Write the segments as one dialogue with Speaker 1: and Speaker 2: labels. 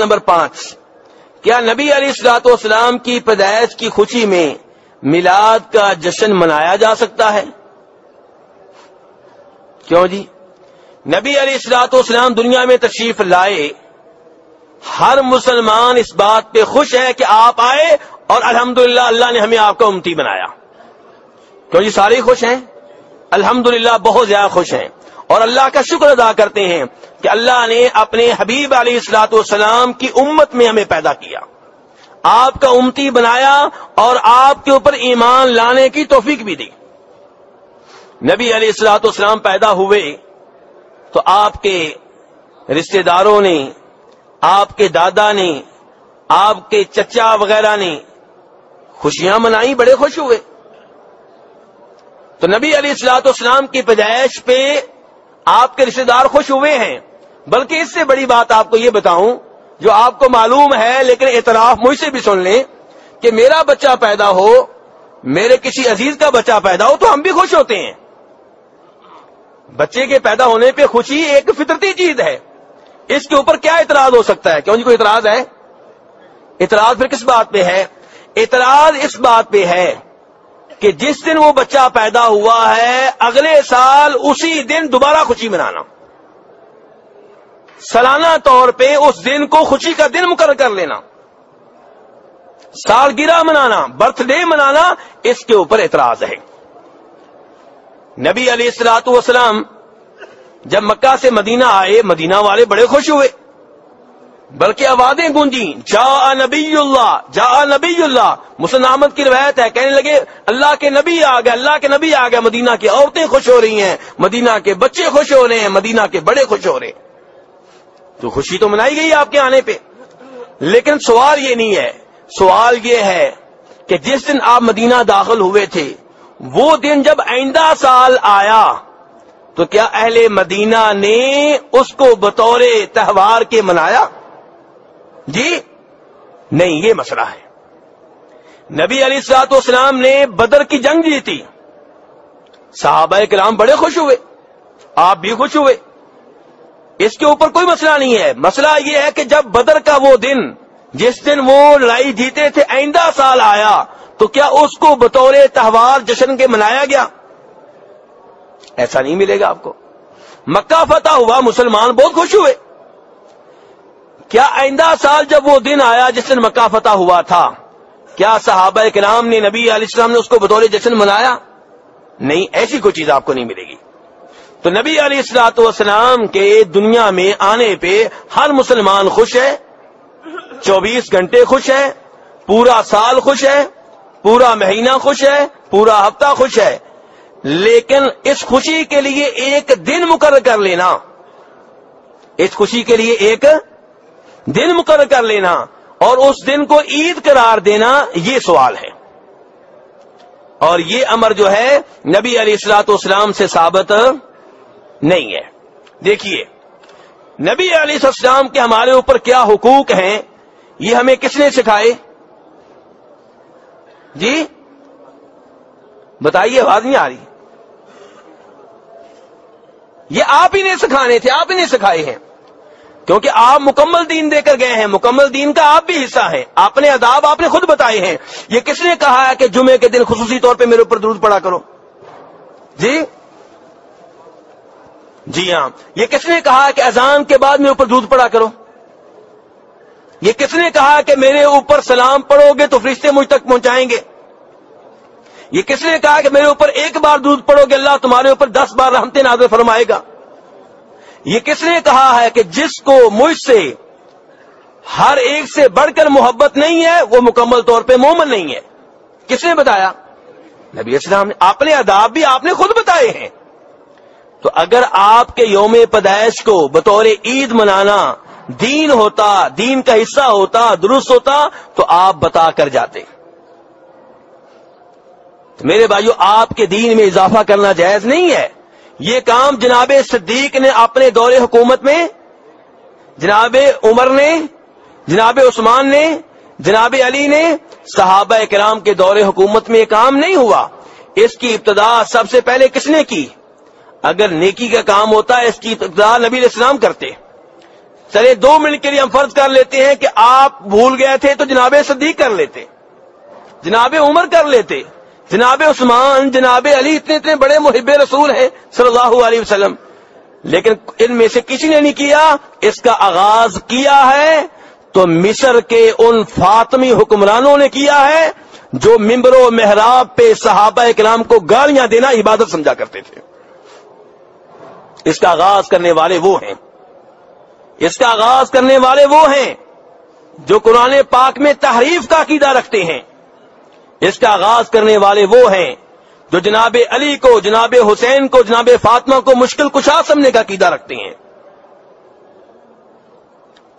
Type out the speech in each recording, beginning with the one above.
Speaker 1: Number 5، کیا نبی علیہ الصلوۃ والسلام کی پیدائش کی خوشی میں میلاد کا جشن منایا جا سکتا ہے؟ کیوں جی؟ نبی علیہ الصلوۃ والسلام دنیا میں تشریف لائے، ہر مسلمان اس بات پہ خوش ہے کہ آپ آئے، اور الحمدللہ اللہ نے ہمیں آپ کا امتی بنایا۔ کیوں جی؟ سارے خوش ہیں، الحمدللہ بہت زیادہ خوش ہیں، اور اللہ کا شکر ادا کرتے ہیں کہ اللہ نے اپنے حبیب علیہ الصلوۃ والسلام کی امت میں ہمیں پیدا کیا، آپ کا امتی بنایا، اور آپ کے اوپر ایمان لانے کی توفیق بھی دی۔ نبی علیہ الصلوۃ والسلام پیدا ہوئے تو آپ کے رشتہ داروں نے، آپ کے دادا نے، آپ کے چچا وغیرہ نے خوشیاں منائی، بڑے خوش ہوئے۔ تو نبی علیہ الصلوۃ والسلام کی پیدائش پہ آپ کے رشتہ دار خوش ہوئے ہیں۔ بلکہ اس سے بڑی بات آپ کو یہ بتاؤں جو آپ کو معلوم ہے، لیکن اعتراف مجھ سے بھی سن لیں، کہ میرا بچہ پیدا ہو، میرے کسی عزیز کا بچہ پیدا ہو، تو ہم بھی خوش ہوتے ہیں۔ بچے کے پیدا ہونے پہ خوشی ایک فطرتی چیز ہے، اس کے اوپر کیا اعتراض ہو سکتا ہے؟ کیوں جی کوئی اعتراض ہے؟ اعتراض پھر کس بات پہ ہے؟ اعتراض اس بات پہ ہے کہ جس دن وہ بچہ پیدا ہوا ہے، اگلے سال اسی دن دوبارہ خوشی منانا، سالانہ طور پہ اس دن کو خوشی کا دن مقرر کر لینا، سالگرہ منانا، برتھ ڈے منانا، اس کے اوپر اعتراض ہے۔ نبی علیہ الصلوۃ والسلام جب مکہ سے مدینہ آئے، مدینہ والے بڑے خوش ہوئے، بلکہ آوازیں گونجیں، جاء نبی اللہ، جاء نبی اللہ۔ مسلم احمد کی روایت ہے، کہنے لگے اللہ کے نبی آ گئے، اللہ کے نبی آ گئے۔ مدینہ کی عورتیں خوش ہو رہی ہیں، مدینہ کے بچے خوش ہو رہے ہیں، مدینہ کے بڑے خوش ہو رہے ہیں۔ تو خوشی تو منائی گئی آپ کے آنے پہ، لیکن سوال یہ نہیں ہے، سوال یہ ہے کہ جس دن آپ مدینہ داخل ہوئے تھے، وہ دن جب آئندہ سال آیا تو کیا اہل مدینہ نے اس کو بطور تہوار کے منایا؟ جی نہیں، یہ مسئلہ ہے۔ نبی علیہ الصلوۃ والسلام نے بدر کی جنگ جیتی، صحابہ کرام بڑے خوش ہوئے، آپ بھی خوش ہوئے، اس کے اوپر کوئی مسئلہ نہیں ہے۔ مسئلہ یہ ہے کہ جب بدر کا وہ دن، جس دن وہ لڑائی جیتے تھے، آئندہ سال آیا تو کیا اس کو بطور تہوار جشن کے منایا گیا؟ ایسا نہیں ملے گا آپ کو۔ مکہ فتح ہوا، مسلمان بہت خوش ہوئے، کیا آئندہ سال جب وہ دن آیا جس دن مکہ فتح ہوا تھا، کیا صحابہ کرام نے، نبی علیہ السلام نے اس کو بطور جشن منایا؟ نہیں، ایسی کوئی چیز آپ کو نہیں ملے گی۔ تو نبی علیہ الصلوۃ والسلام کے دنیا میں آنے پہ ہر مسلمان خوش ہے، 24 گھنٹے خوش ہے، پورا سال خوش ہے، پورا مہینہ خوش ہے، پورا ہفتہ خوش ہے، لیکن اس خوشی کے لیے ایک دن مقرر کر لینا، اس خوشی کے لیے ایک دن مقرر کر لینا اور اس دن کو عید قرار دینا، یہ سوال ہے۔ اور یہ امر جو ہے نبی علیہ الصلوۃ والسلام سے ثابت نہیں ہے۔ دیکھیے نبی علیہ السلام کے ہمارے اوپر کیا حقوق ہیں، یہ ہمیں کس نے سکھائے؟ جی بتائیے، آواز نہیں آ رہی۔ یہ آپ ہی نے سکھانے تھے، آپ ہی نے سکھائے ہیں، کیونکہ آپ مکمل دین دے کر گئے ہیں، مکمل دین کا آپ بھی حصہ ہیں، آپ نے آداب آپ نے خود بتائے ہیں۔ یہ کس نے کہا ہے کہ جمعے کے دن خصوصی طور پہ میرے اوپر درود پڑا کرو؟ جی ہاں۔ یہ کس نے کہا کہ اذان کے بعد میرے اوپر درود پڑا کرو؟ یہ کس نے کہا کہ میرے اوپر سلام پڑھو گے تو فرشتے مجھ تک پہنچائیں گے؟ یہ کس نے کہا کہ میرے اوپر ایک بار درود پڑھو گے اللہ تمہارے اوپر 10 بار رحمتیں نازل فرمائے گا؟ یہ کس نے کہا ہے کہ جس کو مجھ سے ہر ایک سے بڑھ کر محبت نہیں ہے وہ مکمل طور پہ مومن نہیں ہے؟ کس نے بتایا؟ نبی اسلام نے۔ آپ نے آداب بھی آپ نے خود بتائے ہیں۔ تو اگر آپ کے یوم پیدائش کو بطور عید منانا دین ہوتا، دین کا حصہ ہوتا، درست ہوتا، تو آپ بتا کر جاتے۔ تو میرے بھائیو، آپ کے دین میں اضافہ کرنا جائز نہیں ہے۔ یہ کام جناب صدیق نے اپنے دور حکومت میں، جناب عمر نے، جناب عثمان نے، جناب علی نے، صحابہ کرام کے دور حکومت میں یہ کام نہیں ہوا۔ اس کی ابتدا سب سے پہلے کس نے کی؟ اگر نیکی کا کام ہوتا ہے اس کی ابتدا نبی علیہ السلام کرتے، چلے 2 منٹ کے لیے ہم فرض کر لیتے ہیں کہ آپ بھول گئے تھے تو جناب صدیق کر لیتے، جناب عمر کر لیتے، جناب عثمان، جناب علی اتنے بڑے محب رسول ہیں صلی اللہ علیہ وسلم، لیکن ان میں سے کسی نے نہیں کیا۔ اس کا آغاز کیا ہے تو مصر کے ان فاطمی حکمرانوں نے کیا ہے جو ممبر و محراب پہ صحابہ کرام کو گالیاں دینا عبادت سمجھا کرتے تھے۔ اس کا آغاز کرنے والے وہ ہیں، اس کا آغاز کرنے والے وہ ہیں جو قرآن پاک میں تحریف کا عقیدہ رکھتے ہیں، اس کا آغاز کرنے والے وہ ہیں جو جناب علی کو، جناب حسین کو، جناب فاطمہ کو مشکل کشا سمجھنے کا عقیدہ رکھتے ہیں۔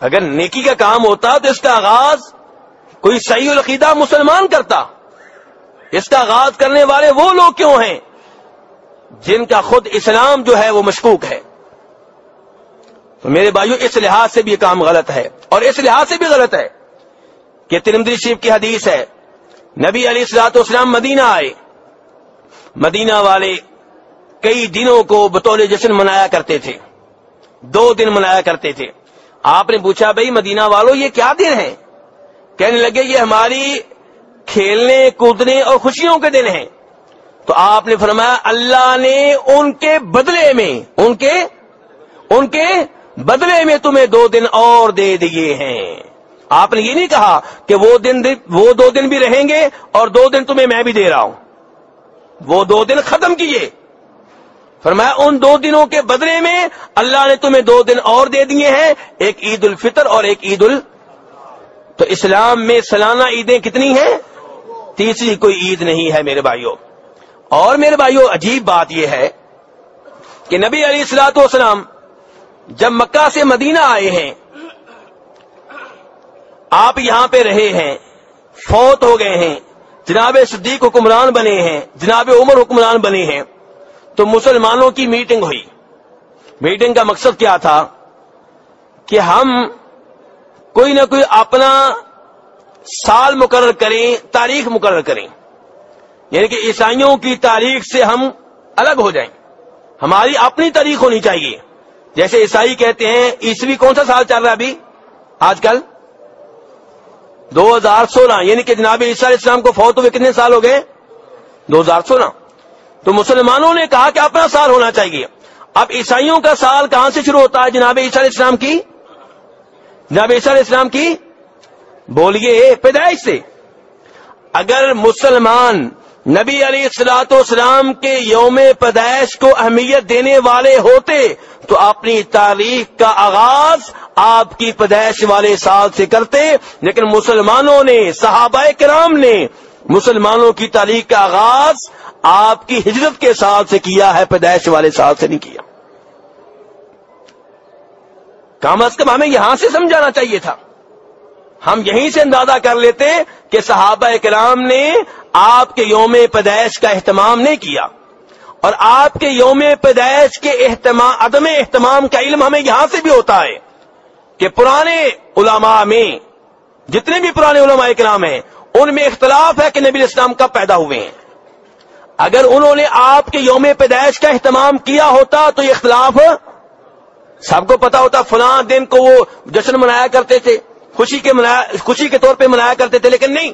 Speaker 1: اگر نیکی کا کام ہوتا تو اس کا آغاز کوئی صحیح العقیدہ مسلمان کرتا۔ اس کا آغاز کرنے والے وہ لوگ کیوں ہیں جن کا خود اسلام جو ہے وہ مشکوک ہے؟ تو میرے بھائیو، اس لحاظ سے بھی یہ کام غلط ہے، اور اس لحاظ سے بھی غلط ہے کہ ترمذی شریف کی حدیث ہے، نبی علیہ الصلوۃ والسلام مدینہ آئے، مدینہ والے کئی دنوں کو بطور جشن منایا کرتے تھے، 2 دن منایا کرتے تھے۔ آپ نے پوچھا بھئی مدینہ والوں یہ کیا دن ہیں؟ کہنے لگے یہ ہماری کھیلنے کودنے اور خوشیوں کے دن ہیں۔ تو آپ نے فرمایا اللہ نے ان کے بدلے میں تمہیں 2 دن اور دے دیے ہیں۔ آپ نے یہ نہیں کہا کہ وہ 2 دن بھی رہیں گے اور 2 دن تمہیں میں بھی دے رہا ہوں، وہ 2 دن ختم کیے۔ فرمایا ان 2 دنوں کے بدلے میں اللہ نے تمہیں 2 دن اور دے دیے ہیں، ایک عید الفطر اور ایک تو اسلام میں سالانہ عیدیں کتنی ہیں؟ تیسری کوئی عید نہیں ہے میرے بھائیوں۔ اور میرے بھائیوں عجیب بات یہ ہے کہ نبی علیہ الصلوۃ والسلام جب مکہ سے مدینہ آئے ہیں، آپ یہاں پہ رہے ہیں، فوت ہو گئے ہیں، جناب صدیق حکمران بنے ہیں، جناب عمر حکمران بنے ہیں، تو مسلمانوں کی میٹنگ ہوئی۔ میٹنگ کا مقصد کیا تھا کہ ہم کوئی نہ کوئی اپنا سال مقرر کریں، تاریخ مقرر کریں، یعنی کہ عیسائیوں کی تاریخ سے ہم الگ ہو جائیں، ہماری اپنی تاریخ ہونی چاہیے۔ جیسے عیسائی کہتے ہیں عیسوی کون سا سال چل رہا ہے ابھی آج کل؟ 2016، یعنی کہ جناب عیسیٰ علیہ السلام کو فوت ہوئے کتنے سال ہو گئے؟ 2016۔ تو مسلمانوں نے کہا کہ اپنا سال ہونا چاہیے۔ اب عیسائیوں کا سال کہاں سے شروع ہوتا ہے؟ جناب عیسیٰ علیہ السلام کی، جناب عیسیٰ علیہ السلام کی بولیے پیدائش سے۔ اگر مسلمان نبی علیہ الصلوۃ والسلام کے یوم پیدائش کو اہمیت دینے والے ہوتے تو اپنی تاریخ کا آغاز آپ کی پیدائش والے سال سے کرتے، لیکن مسلمانوں نے، صحابہ کرام نے مسلمانوں کی تاریخ کا آغاز آپ کی ہجرت کے سال سے کیا ہے، پیدائش والے سال سے نہیں کیا۔ کم از کم ہمیں یہاں سے سمجھانا چاہیے تھا، ہم یہیں سے اندازہ کر لیتے کہ صحابہ کرام نے آپ کے یوم پیدائش کا اہتمام نہیں کیا، اور آپ کے یوم پیدائش کے عدم اہتمام کا علم ہمیں یہاں سے بھی ہوتا ہے کہ پرانے علماء میں، جتنے بھی پرانے علماء کرام ہیں، ان میں اختلاف ہے کہ نبی اسلام کب پیدا ہوئے ہیں۔ اگر انہوں نے آپ کے یوم پیدائش کا اہتمام کیا ہوتا تو یہ اختلاف سب کو پتا ہوتا، فلاں دن کو وہ جشن منایا کرتے تھے، خوشی کے طور پہ منایا کرتے تھے، لیکن نہیں،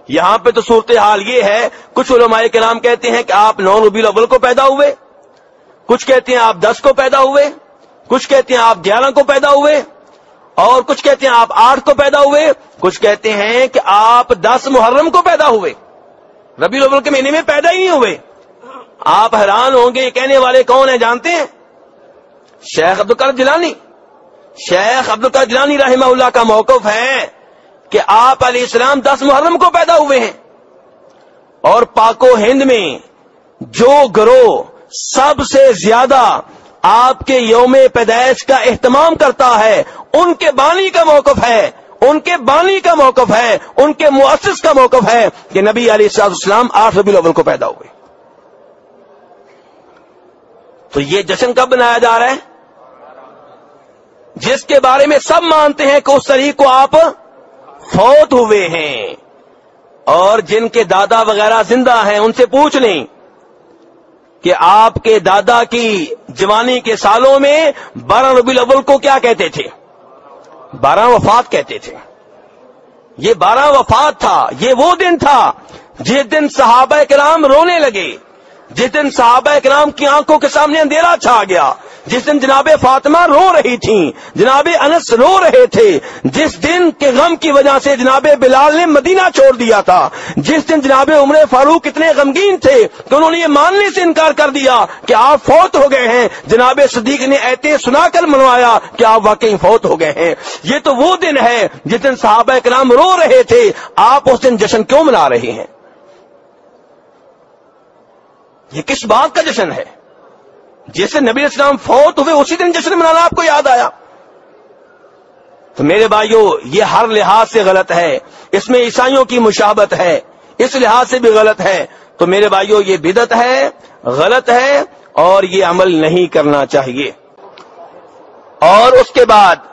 Speaker 1: یہاں پہ تو صورتحال یہ ہے، کچھ علماء کرام کہتے ہیں کہ آپ 9 ربیع الاول کو پیدا ہوئے، کچھ کہتے ہیں آپ 10 کو پیدا ہوئے، کچھ کہتے ہیں آپ 11 کو پیدا ہوئے، اور کچھ کہتے ہیں آپ 8 کو پیدا ہوئے، کچھ کہتے ہیں کہ آپ 10 محرم کو پیدا ہوئے، ربیع الاول کے مہینے میں پیدا ہی نہیں ہوئے۔ آپ حیران ہوں گے یہ کہنے والے کون ہیں جانتے ہیں؟ شیخ عبدالقادر جیلانی۔ شیخ عبدالقادر جیلانی رحمہ اللہ کا موقف ہے کہ آپ علیہ السلام 10 محرم کو پیدا ہوئے ہیں، اور پاک و ہند میں جو گروہ سب سے زیادہ آپ کے یوم پیدائش کا اہتمام کرتا ہے، ان کے بانی کا موقف ہے، ان کے بانی کا موقف ہے، ان کے مؤسس کا موقف ہے کہ نبی علیہ السلام 8 ربیع الاول کو پیدا ہوئے۔ تو یہ جشن کب منایا جا رہا ہے؟ جس کے بارے میں سب مانتے ہیں کہ اس تاریخ کو آپ فوت ہوئے ہیں، اور جن کے دادا وغیرہ زندہ ہیں ان سے پوچھ لیں کہ آپ کے دادا کی جوانی کے سالوں میں 12 ربیع الاول کو کیا کہتے تھے؟ 12 وفات کہتے تھے. یہ 12 وفات تھا. یہ وہ دن تھا جس دن صحابہ کرام رونے لگے, جس دن صحابہ کرام کی آنکھوں کے سامنے اندھیرا چھا گیا, جس دن جناب فاطمہ رو رہی تھیں, جناب انس رو رہے تھے, جس دن کے غم کی وجہ سے جناب بلال نے مدینہ چھوڑ دیا تھا, جس دن جناب عمر فاروق اتنے غمگین تھے کہ انہوں نے یہ ماننے سے انکار کر دیا کہ آپ فوت ہو گئے ہیں, جناب صدیق نے ایتے سنا کر منوایا کہ آپ واقعی فوت ہو گئے ہیں. یہ تو وہ دن ہے جس دن صحابہ کرام رو رہے تھے. آپ اس دن جشن کیوں منا رہے ہیں؟ یہ کس بات کا جشن ہے؟ جیسے نبی اسلام فوت ہوئے اسی دن جشن منانا آپ کو یاد آیا. تو میرے بھائیوں, یہ ہر لحاظ سے غلط ہے. اس میں عیسائیوں کی مشابہت ہے, اس لحاظ سے بھی غلط ہے. تو میرے بھائیوں, یہ بدعت ہے, غلط ہے, اور یہ عمل نہیں کرنا چاہیے. اور اس کے بعد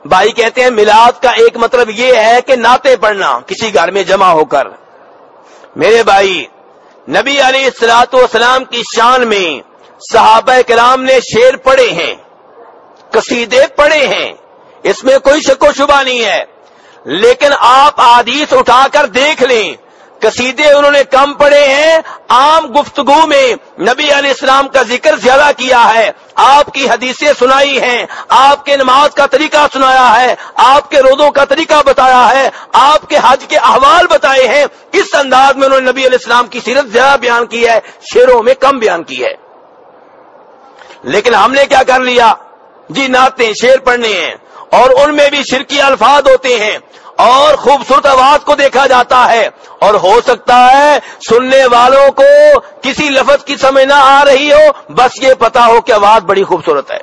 Speaker 1: بھائی کہتے ہیں میلاد کا ایک مطلب یہ ہے کہ نعتیں پڑھنا کسی گھر میں جمع ہو کر. میرے بھائی, نبی علیہ الصلوۃ والسلام کی شان میں صحابہ کرام نے شعر پڑھے ہیں, قصیدے پڑھے ہیں, اس میں کوئی شک و شبہ نہیں ہے. لیکن آپ احادیث اٹھا کر دیکھ لیں, قصیدے انہوں نے کم پڑھے ہیں. عام گفتگو میں نبی علیہ السلام کا ذکر زیادہ کیا ہے, آپ کی حدیثیں سنائی ہیں, آپ کے نماز کا طریقہ سنایا ہے, آپ کے روزوں کا طریقہ بتایا ہے, آپ کے حج کے احوال بتائے ہیں. اس انداز میں انہوں نے نبی علیہ السلام کی سیرت زیادہ بیان کی ہے, شعروں میں کم بیان کی ہے. لیکن ہم نے کیا کر لیا جی, نعتیں شعر پڑھنے ہیں, اور ان میں بھی شرکی الفاظ ہوتے ہیں, اور خوبصورت آواز کو دیکھا جاتا ہے, اور ہو سکتا ہے سننے والوں کو کسی لفظ کی سمجھ نہ آ رہی ہو, بس یہ پتا ہو کہ آواز بڑی خوبصورت ہے.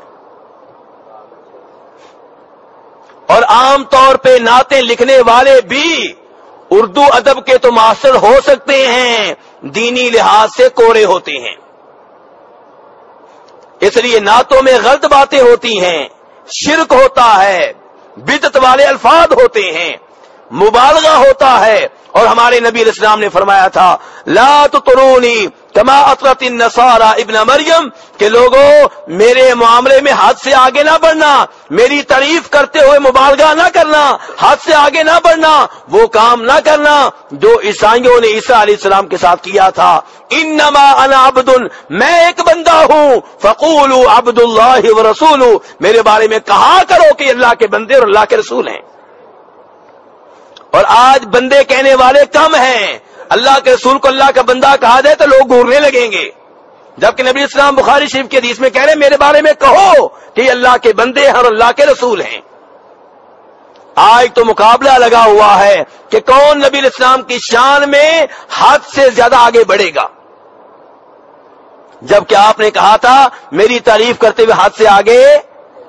Speaker 1: اور عام طور پہ نعتیں لکھنے والے بھی اردو ادب کے تو ماستر ہو سکتے ہیں, دینی لحاظ سے کوڑے ہوتے ہیں. اس لیے نعتوں میں غلط باتیں ہوتی ہیں, شرک ہوتا ہے, بدعت والے الفاظ ہوتے ہیں, مبالغہ ہوتا ہے. اور ہمارے نبی علیہ السلام نے فرمایا تھا لا تطرونی کما اطرت النصارى ابن مریم, کہ لوگوں میرے معاملے میں حد سے آگے نہ بڑھنا, میری تعریف کرتے ہوئے مبالغہ نہ کرنا, حد سے آگے نہ بڑھنا, وہ کام نہ کرنا جو عیسائیوں نے عیسیٰ علیہ السلام کے ساتھ کیا تھا. انما انا عبد, میں ایک بندہ ہوں, فقولوا عبد اللہ ورسولہ, میرے بارے میں کہا کرو کہ اللہ کے بندے اور اللہ کے رسول ہیں. اور آج بندے کہنے والے کم ہیں. اللہ کے رسول کو اللہ کا بندہ کہا جائے تو لوگ گھورنے لگیں گے, جبکہ نبی اسلام بخاری شریف کی حدیث میں کہہ رہے میرے بارے میں کہو کہ یہ اللہ کے بندے ہیں اور اللہ کے رسول ہیں. آج تو مقابلہ لگا ہوا ہے کہ کون نبی اسلام کی شان میں حد سے زیادہ آگے بڑھے گا, جبکہ آپ نے کہا تھا میری تعریف کرتے ہوئے حد سے آگے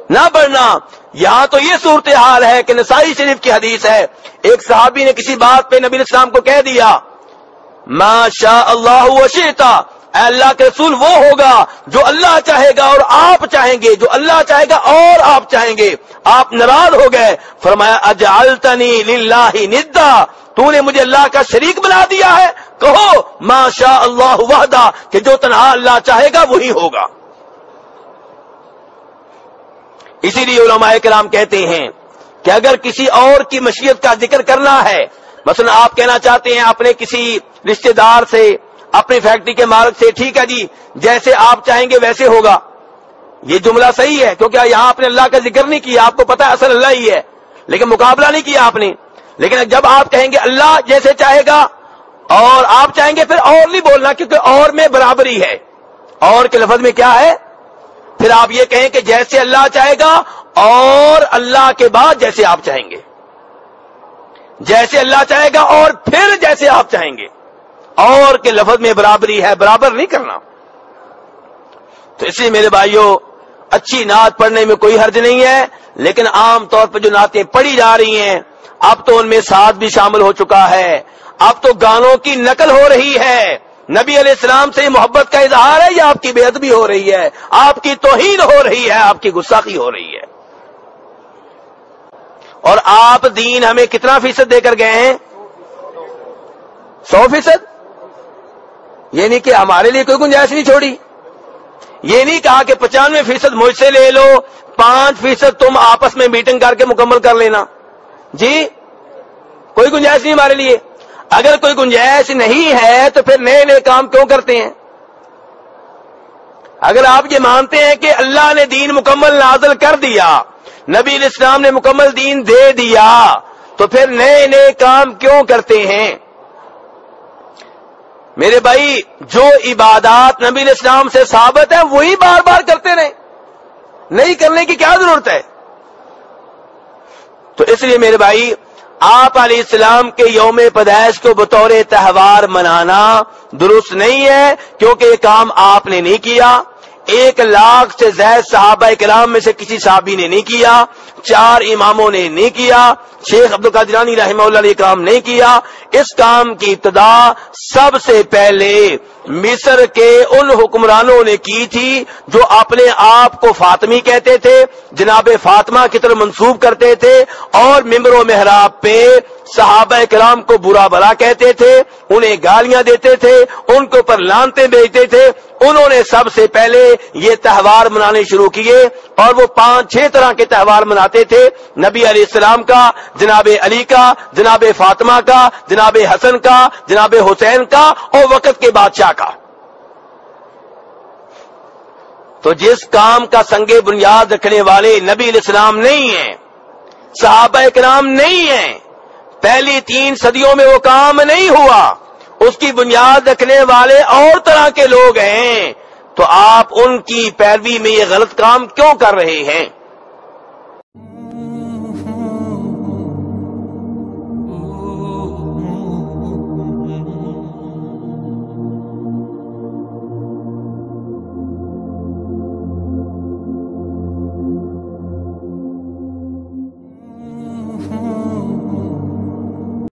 Speaker 1: نہ بڑھنا. یہاں تو یہ صورتحال ہے کہ نسائی شریف کی حدیث ہے, ایک صحابی نے کسی بات پہ نبی اسلام کو کہہ دیا ما شاء اللہ وشئت, اے اللہ کے رسول وہ ہوگا جو اللہ چاہے گا اور آپ چاہیں گے, جو اللہ چاہے گا اور آپ چاہیں گے. آپ ناراض ہو گئے, فرمایا اجعلتنی للہ ندا, تو نے مجھے اللہ کا شریک بنا دیا ہے. کہو ما شاء اللہ وحدہ, کہ جو تنہا اللہ چاہے گا وہی ہوگا. اسی لیے علماء کرام کہتے ہیں کہ اگر کسی اور کی مشیت کا ذکر کرنا ہے, مثلا آپ کہنا چاہتے ہیں اپنے کسی رشتہ دار سے, اپنی فیکٹری کے مالک سے, ٹھیک ہے جی جیسے آپ چاہیں گے ویسے ہوگا, یہ جملہ صحیح ہے کیونکہ یہاں آپ نے اللہ کا ذکر نہیں کیا, آپ کو پتا ہے اصل اللہ ہی ہے, لیکن مقابلہ نہیں کیا آپ نے. لیکن جب آپ کہیں گے اللہ جیسے چاہے گا اور آپ چاہیں گے, پھر اور نہیں بولنا کیونکہ اور میں برابری ہے, اور کے لفظ میں کیا ہے, پھر آپ یہ کہیں کہ جیسے اللہ چاہے گا اور اللہ کے بعد جیسے آپ چاہیں گے, جیسے اللہ چاہے گا اور پھر جیسے آپ چاہیں گے, اور کے لفظ میں برابری ہے, برابر نہیں کرنا. تو اس لیے میرے بھائیوں اچھی نعت پڑھنے میں کوئی حرج نہیں ہے, لیکن عام طور پر جو نعتیں پڑھی جا رہی ہیں اب تو ان میں ساز بھی شامل ہو چکا ہے, اب تو گانوں کی نقل ہو رہی ہے. نبی علیہ السلام سے محبت کا اظہار ہے یا آپ کی بے ادبی ہو رہی ہے, آپ کی توہین ہو رہی ہے, آپ کی گستاخی ہو رہی ہے. اور آپ دین ہمیں کتنا فیصد دے کر گئے ہیں؟ 100%. یعنی کہ ہمارے لیے کوئی گنجائش نہیں چھوڑی. یہ نہیں کہا کہ 95% مجھ سے لے لو، 5% تم آپس میں میٹنگ کر کے مکمل کر لینا. جی کوئی گنجائش نہیں ہمارے لیے. اگر کوئی گنجائش نہیں ہے تو پھر نئے نئے کام کیوں کرتے ہیں؟ اگر آپ یہ مانتے ہیں کہ اللہ نے دین مکمل نازل کر دیا، نبی علیہ السلام نے مکمل دین دے دیا، تو پھر نئے نئے کام کیوں کرتے ہیں؟ میرے بھائی جو عبادات نبی علیہ السلام سے ثابت ہیں وہی بار بار کرتے رہیں، نہیں کرنے کی کیا ضرورت ہے؟ تو اس لیے میرے بھائی آپ علیہ السلام کے یوم پیدائش کو بطور تہوار منانا درست نہیں ہے، کیونکہ یہ کام آپ نے نہیں کیا، 1,00,000 سے زائد صحابہ کرام میں سے کسی صحابی نے نہیں کیا، 4 اماموں نے نہیں کیا، شیخ عبدالقادر جیلانی رحمہ اللہ نے یہ کام نہیں کیا. اس کام کی ابتدا سب سے پہلے مصر کے ان حکمرانوں نے کی تھی جو اپنے آپ کو فاطمی کہتے تھے، جناب فاطمہ کی طرف منسوب کرتے تھے، اور ممبر و محراب پہ صحابہ کرام کو برا بھلا کہتے تھے، انہیں گالیاں دیتے تھے، ان کے اوپر لعنتیں بھیجتے تھے. انہوں نے سب سے پہلے یہ تہوار منانے شروع کیے، اور وہ 5-6 طرح کے تہوار مناتے تھے، نبی علیہ السلام کا، جناب علی کا، جناب فاطمہ کا، جناب حسن کا، جناب حسین کا، اور وقت کے بادشاہ کا. تو جس کام کا سنگ بنیاد رکھنے والے نبی علیہ السلام نہیں ہیں، صحابہ کرام نہیں ہیں، پہلی 3 صدیوں میں وہ کام نہیں ہوا، اس کی بنیاد رکھنے والے اور طرح کے لوگ ہیں، تو آپ ان کی پیروی میں یہ غلط کام کیوں کر رہے ہیں؟